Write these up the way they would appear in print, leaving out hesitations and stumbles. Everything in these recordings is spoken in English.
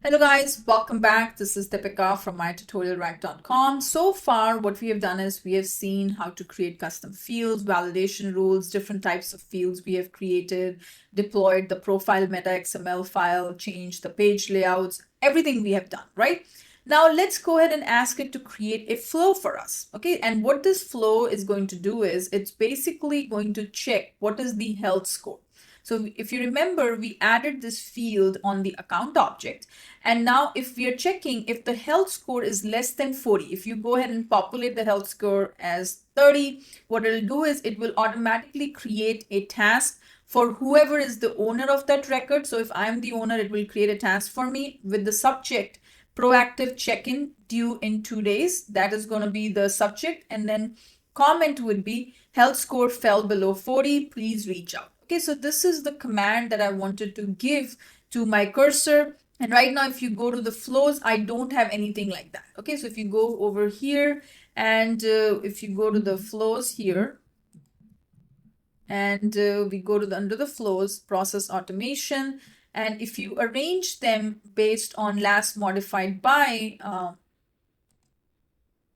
Hello guys, welcome back. This is Deepika from mytutorialrack.com. So far, what we have done is we have seen how to create custom fields, validation rules, different types of fields we have created, deployed the profile meta XML file, changed the page layouts, everything we have done, right? Now let's go ahead and ask it to create a flow for us, okay? And what this flow is going to do is it's basically going to check what is the health score. So if you remember, we added this field on the account object. And now if we are checking if the health score is less than 40, if you go ahead and populate the health score as 30, what it'll do is it will automatically create a task for whoever is the owner of that record. So if I'm the owner, it will create a task for me with the subject proactive check-in due in 2 days. That is going to be the subject. And then comment would be health score fell below 40, please reach out. Okay, so this is the command that I wanted to give to my cursor. And right now, if you go to the flows, I don't have anything like that. Okay, so if you go over here and if you go to the flows here, and we go to under the flows, process automation, and if you arrange them based on last modified by,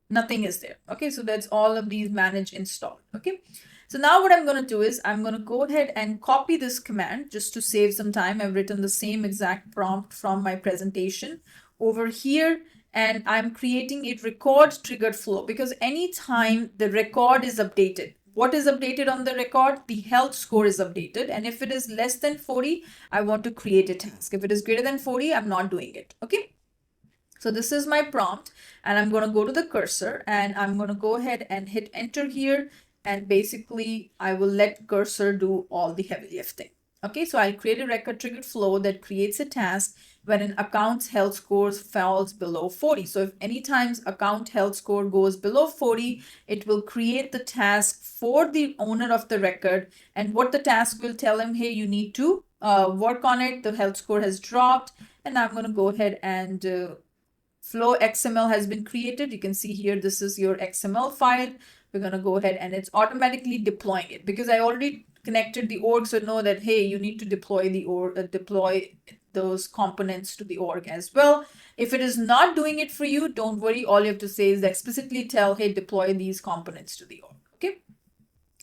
nothing is there. Okay, so that's all of these manage install. Okay, so now what I'm going to do is I'm going to go ahead and copy this command just to save some time. I've written the same exact prompt from my presentation over here, and I'm creating a record triggered flow because anytime the record is updated, what is updated on the record? The health score is updated. And if it is less than 40, I want to create a task. If it is greater than 40, I'm not doing it. Okay. So this is my prompt, and I'm going to go to the cursor and I'm going to go ahead and hit enter here. And basically I will let cursor do all the heavy lifting. Okay, so I'll create a record triggered flow that creates a task when an account's health score falls below 40. So if any times account health score goes below 40, it will create the task for the owner of the record. And what the task will tell him, hey, you need to work on it. The health score has dropped. And I'm going to go ahead and flow XML has been created. You can see here, this is your XML file. We're going to go ahead and it's automatically deploying it because I already connected the org. So know that, hey, you need to deploy the org, deploy those components to the org as well. If it is not doing it for you, don't worry. All you have to say is explicitly tell, hey, deploy these components to the org. Okay.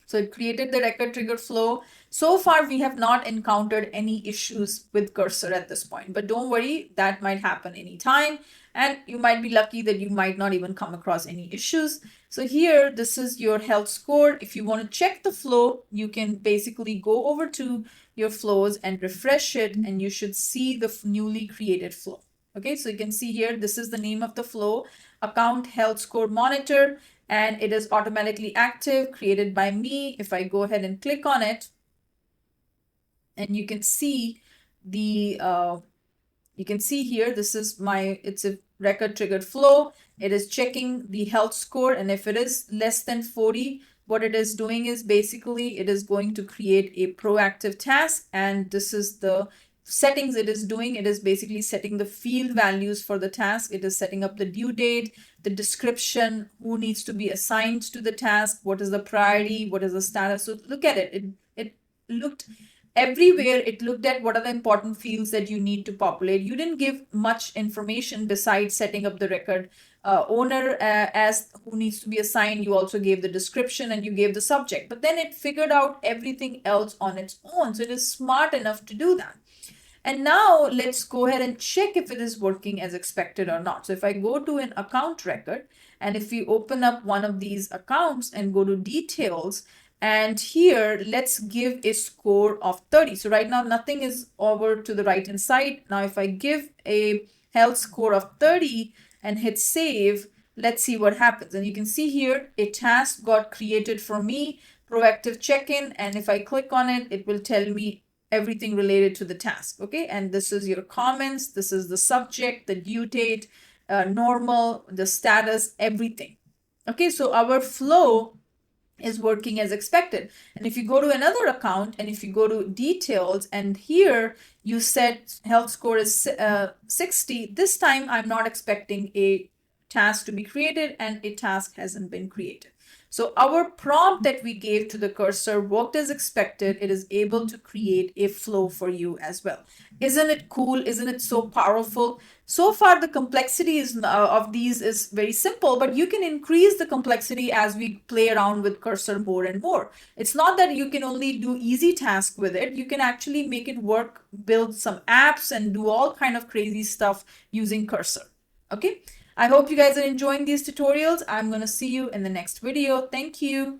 So it created the record trigger flow. So far, we have not encountered any issues with cursor at this point, but don't worry, that might happen anytime. And you might be lucky that you might not even come across any issues. So here, this is your health score. If you want to check the flow, you can basically go over to your flows and refresh it, and you should see the newly created flow. Okay, so you can see here, this is the name of the flow, account health score monitor, and it is automatically active, created by me. If I go ahead and click on it, and you can see the, you can see here, this is my, it's a record triggered flow. It is checking the health score. And if it is less than 40, what it is doing is basically it is going to create a proactive task. And this is the settings it is doing. It is basically setting the field values for the task. It is setting up the due date, the description, who needs to be assigned to the task, what is the priority, what is the status. So look at it. It looked everywhere. It looked at what are the important fields that you need to populate. You didn't give much information besides setting up the record owner as who needs to be assigned. You also gave the description and you gave the subject, but then it figured out everything else on its own. So it is smart enough to do that. And now let's go ahead and check if it is working as expected or not. So if I go to an account record, and if we open up one of these accounts and go to details, and here, let's give a score of 30. So right now, nothing is over to the right hand side. Now, if I give a health score of 30 and hit save, let's see what happens. And you can see here, a task got created for me, proactive check-in. And if I click on it, it will tell me everything related to the task. Okay, and this is your comments. This is the subject, the due date, normal, the status, everything. Okay, so our flow is working as expected. And if you go to another account and if you go to details, and here you set health score is 60, this time I'm not expecting a task to be created and a task hasn't been created. So our prompt that we gave to the cursor worked as expected. It is able to create a flow for you as well. Isn't it cool? Isn't it so powerful? So far, the complexity of these is very simple, but you can increase the complexity as we play around with cursor more and more. It's not that you can only do easy tasks with it. You can actually make it work, build some apps, and do all kind of crazy stuff using cursor. Okay. I hope you guys are enjoying these tutorials. I'm going to see you in the next video. Thank you.